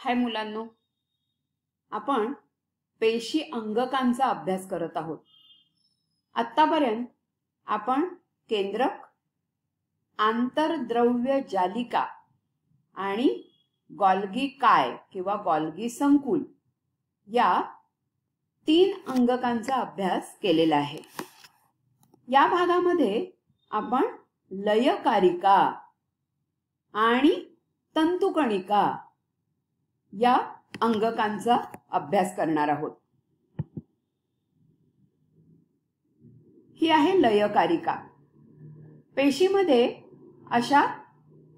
हाय मुलांनो, आपण पेशी अंगकांचा अभ्यास करत आहोत. आतापर्यंत आपण केंद्रक, आंतरद्रव्य जालिका आणि गॉल्गी काय किंवा गॉल्गी संकुल या 3 अंगकांचा अभ्यास केलेला आहे. या भागामध्ये आपण लयकारिका आणि तंतुकणिका या अंगकांचा अभ्यास करणार आहोत. ही आहे लयकारिका. पेशीमध्ये अशा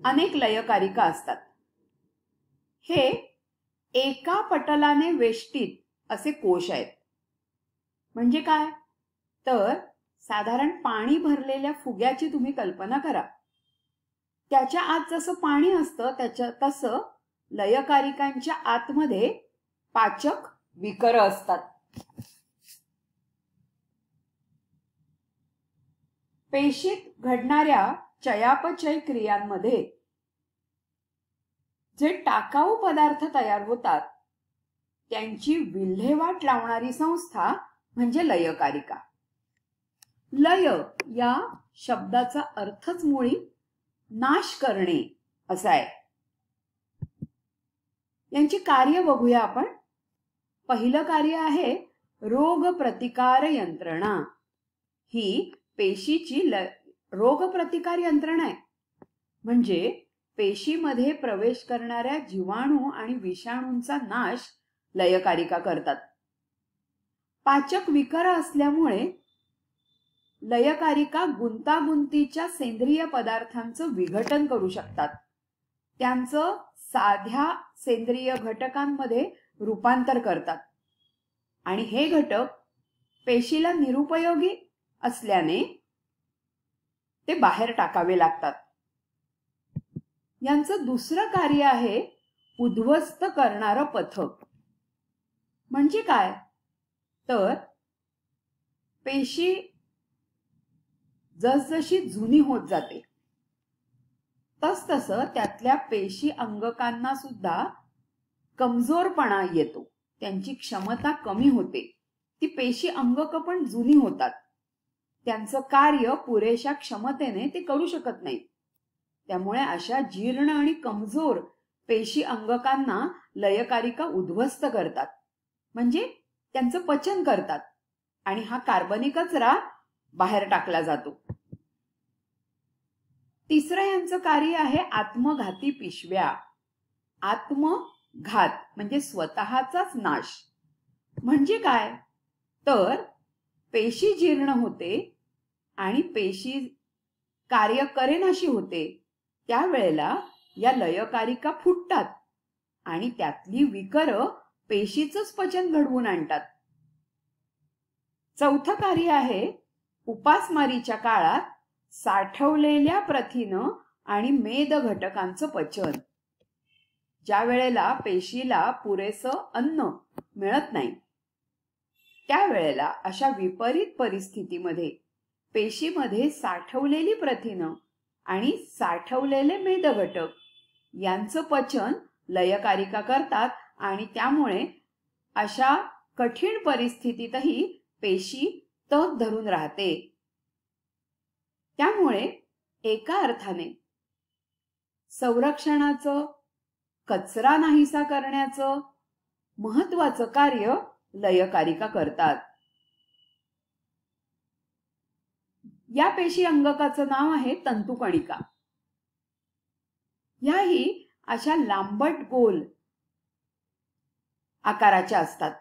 अनेक लयकारिका असतात. हे एका पटलाने वेष्टित असे कोश आहेत. म्हणजे काय? तर साधारण पाणी भरलेल्या फुग्याची तुम्ही कल्पना करा. त्याच्या आत जसं पाणी असतं तसं लयकारिकांच्या आतमध्ये पाचक विकर असतात. पेशीत घडणाऱ्या चयापचय क्रियांमध्ये जे टाकाऊ पदार्थ तयार होतात त्यांची विल्हेवाट लावणारी संस्था म्हणजे लयकारिका. लय या शब्दाचा अर्थच मुळी नाश करणे असा आहे. यांची कार्य बघूया आपण. पहिलं कार्य आहे रोग प्रतिकार यंत्रणा. ही पेशीची रोग प्रतिकार यंत्रणा आहे. म्हणजे पेशीमध्ये प्रवेश करणाऱ्या जीवाणू आणि विषाणूंचा नाश लयकारिका करतात. पाचक विकर असल्यामुळे लयकारिका गुंतागुंतीच्या सेंद्रिय पदार्थांचं विघटन करू शकतात. त्यांचं साध्या सेंद्रिय घटकांमध्ये रूपांतर करतात आणि हे घटक पेशीला निरुपयोगी असल्याने ते बाहेर टाकावे लागतात. यांचं दुसरं कार्य आहे उद्ध्वस्त करणारं पथक. म्हणजे काय? तर पेशी जसजशी जुनी होत जाते तसतसं त्यातल्या पेशी अंगकांना सुद्धा कमजोरपणा येतो. त्यांची क्षमता कमी होते. ती पेशी अंगक पण जुनी होतात. त्यांचं कार्य पुरेशा क्षमतेने ते करू शकत नाही. त्यामुळे अशा जीर्ण आणि कमजोर पेशी अंगकांना लयकारिका उद्ध्वस्त करतात. म्हणजे त्यांचं पचन करतात आणि हा कार्बनी कचरा बाहेर टाकला जातो. तिसरं यांचं कार्य आहे आत्मघाती पिशव्या. आत्मघात म्हणजे स्वतःचाच नाश. म्हणजे काय? तर पेशी जीर्ण होते आणि पेशी कार्य करेनाशी होते त्यावेळेला या लयकारिका फुटतात आणि त्यातली विकर पेशीचंच पचन घडवून आणतात. चौथं कार्य आहे उपासमारीच्या काळात साठवलेल्या प्रथिनं आणि मेद घटकांचं पचन. ज्या वेळेला पेशीला पुरेसं अन्न मिळत नाही त्यावेळेला अशा विपरीत परिस्थितीमध्ये पेशीमध्ये साठवलेली प्रथिनं आणि साठवलेले मेद घटक यांचं पचन लयकारिका करतात आणि त्यामुळे अशा कठीण परिस्थितीतही पेशी तग धरून राहते. त्यामुळे एका अर्थाने संरक्षणाचं, कचरा नाहीसा करण्याचं महत्वाचं कार्य लयकारिका करतात. या पेशी अंगकाचं नाव आहे तंतुकणिका. याही अशा लांबट गोल आकाराच्या असतात.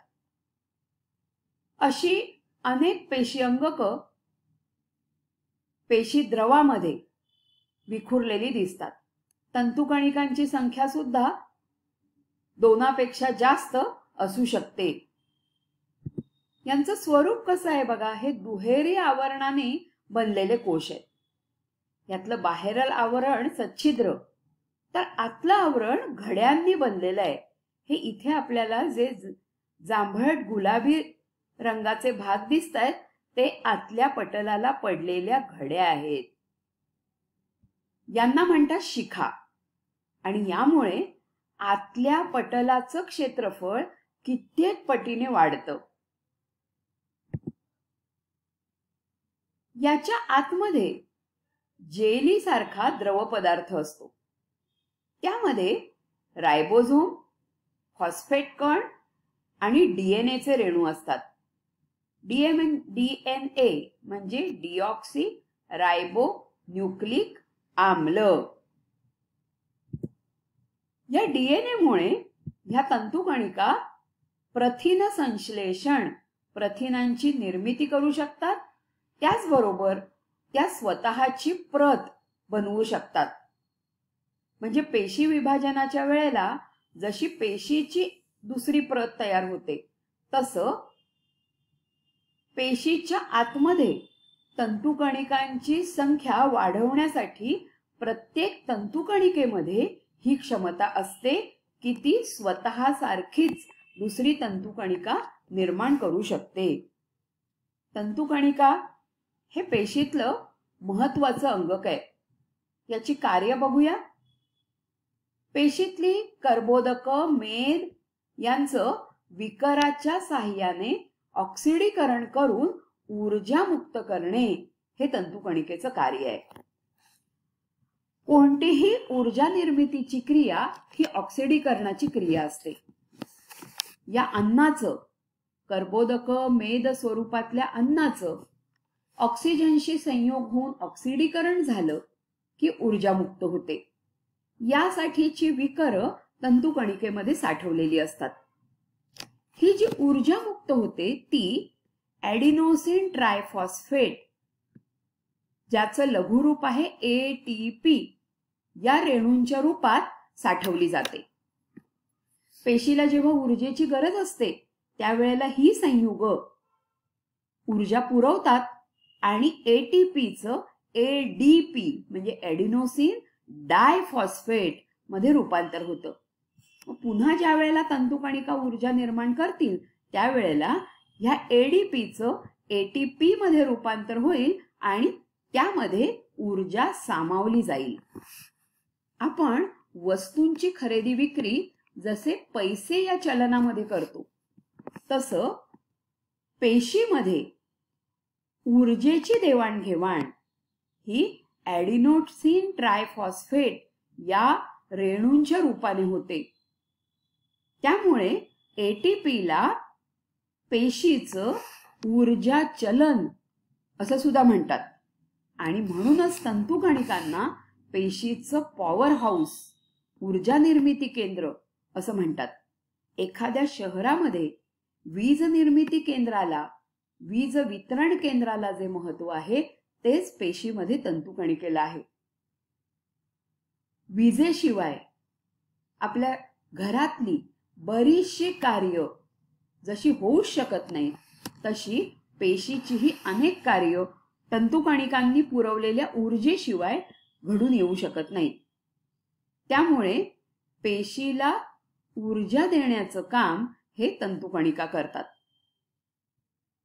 अशी अनेक पेशी अंगक पेशी द्रवामध्ये विखुरलेली दिसतात. तंतुकणिकांची संख्या सुद्धा 2पेक्षा जास्त असू शकते. यांचं स्वरूप कसं आहे बघा. हे दुहेरी आवरणाने बनलेले कोश आहेत. यातलं बाहेरील आवरण सच्छिद्र तर आतलं आवरण घड्यांनी बनलेलं आहे. हे इथे आपल्याला जे जांभळट गुलाबी रंगाचे भाग दिसत आहेत ते आतल्या पटलाला पडलेल्या घड्या आहेत. यांना म्हणतात शिखा आणि यामुळे आतल्या पटलाचं क्षेत्रफळ कित्येक पटीने वाढतं. याच्या आतमध्ये जेली सारखा द्रव पदार्थ असतो. त्यामध्ये रायबोझोम, फॉस्फेट कण आणि डीएनएचे रेणू असतात. डीएनए म्हणजे डिऑक्सी रायबो न्यूक्लिक आम्ल. या डीएनए मुळे ह्या तंतुकणिका प्रथिन संश्लेषण, प्रथिनांची निर्मिती करू शकतात. त्याचबरोबर त्या स्वतःची प्रत बनवू शकतात. म्हणजे पेशी विभाजनाच्या वेळेला जशी पेशीची दुसरी प्रत तयार होते, तसं पेशीच्या आतमध्ये तंतुकणिकांची संख्या वाढवण्यासाठी प्रत्येक तंतुकणिकेमध्ये ही क्षमता असते की ती स्वतः सारखीच दुसरी तंतुकणिका निर्माण करू शकते. तंतुकणिका हे पेशीतलं महत्वाचं अंगक आहे. याची कार्य बघूया. पेशीतली कर्बोदक, मेद यांचं विकराच्या साहाय्याने ऑक्सिडीकरण करून ऊर्जा मुक्त करणे हे तंतुकणिकेचं कार्य आहे. कोणतीही ऊर्जा निर्मितीची क्रिया ही ऑक्सिडीकरणाची क्रिया असते. या अन्नाचं, कर्बोदक, मेद स्वरूपातल्या अन्नाचं ऑक्सिजनशी संयोग होऊन ऑक्सिडीकरण झालं की ऊर्जा मुक्त होते. यासाठीची विकर तंतुकणिकेमध्ये साठवलेली असतात. ही जी ऊर्जा मुक्त होते ती ॲडिनोसिन ट्रायफॉस्फेट, ज्याचं लघुरूप आहे ATP, या रेणूंच्या रूपात साठवली जाते. पेशीला जेव्हा ऊर्जेची गरज असते त्यावेळेला ही संयुग ऊर्जा पुरवतात आणि ATPचं ADP म्हणजे ॲडिनोसिन डायफॉस्फेट मध्ये रूपांतर होतं. पुन्हा ज्या वेळेला तंतुकणिका ऊर्जा निर्माण करतील त्यावेळेला ह्या ADPचं ATP मध्ये रूपांतर होईल आणि त्यामध्ये ऊर्जा सामावली जाईल. आपण वस्तूंची खरेदी विक्री जसे पैसे या चलनामध्ये करतो, तसं पेशीमध्ये ऊर्जेची देवाणघेवाण ही ॲडिनोसिन ट्रायफॉस्फेट या रेणूंच्या रूपाने होते. त्यामुळे ATPला पेशीचं ऊर्जा चलन असं सुद्धा म्हणतात. आणि म्हणूनच तंतुकणिकांना पेशीचं पॉवर हाऊस, ऊर्जा निर्मिती केंद्र असं म्हणतात. एखाद्या शहरामध्ये वीज निर्मिती केंद्राला, वीज वितरण केंद्राला जे महत्व आहे तेच पेशीमध्ये तंतुकणिकेला आहे. विजेशिवाय आपल्या घरातली बरीचशी कार्य जशी होऊच शकत नाही, तशी पेशीचीही अनेक कार्य तंतुकणिकांनी पुरवलेल्या ऊर्जेशिवाय घडून येऊ शकत नाहीत. त्यामुळे पेशीला ऊर्जा देण्याचं काम हे तंतुकणिका करतात.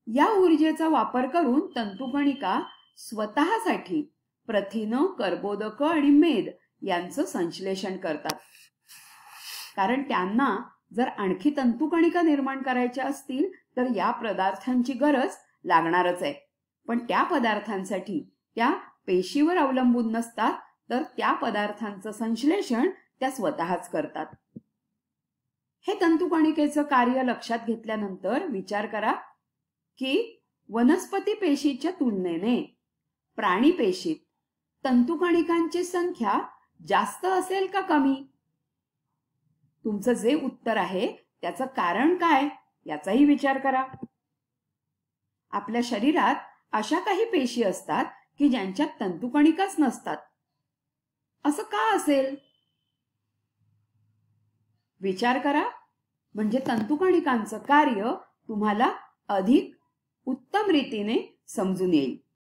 या ऊर्जेचा वापर करून तंतुकणिका स्वतःसाठी प्रथिन, कर्बोदक आणि मेद यांचं संश्लेषण करतात. कारण त्यांना जर आणखी तंतुकणिका निर्माण करायच्या असतील तर या पदार्थांची गरज लागणारच आहे. पण त्या पदार्थांसाठी त्या पेशीवर अवलंबून नसतात, तर त्या पदार्थांचं संश्लेषण त्या स्वतःच करतात. हे तंतुकणिकेचं कार्य लक्षात घेतल्यानंतर विचार करा की वनस्पती पेशीच्या तुलनेने प्राणी पेशीत तंतुकणिकांची संख्या जास्त असेल का कमी? तुमचं जे उत्तर आहे त्याचं कारण काय याचाही विचार करा. आपल्या शरीरात अशा काही पेशी असतात की ज्यांच्यात तंतुकणिकाच नसतात. असं का असेल? विचार करा, म्हणजे तंतुकणिकांचं कार्य तुम्हाला अधिक उत्तम रीतीने समजून येईल.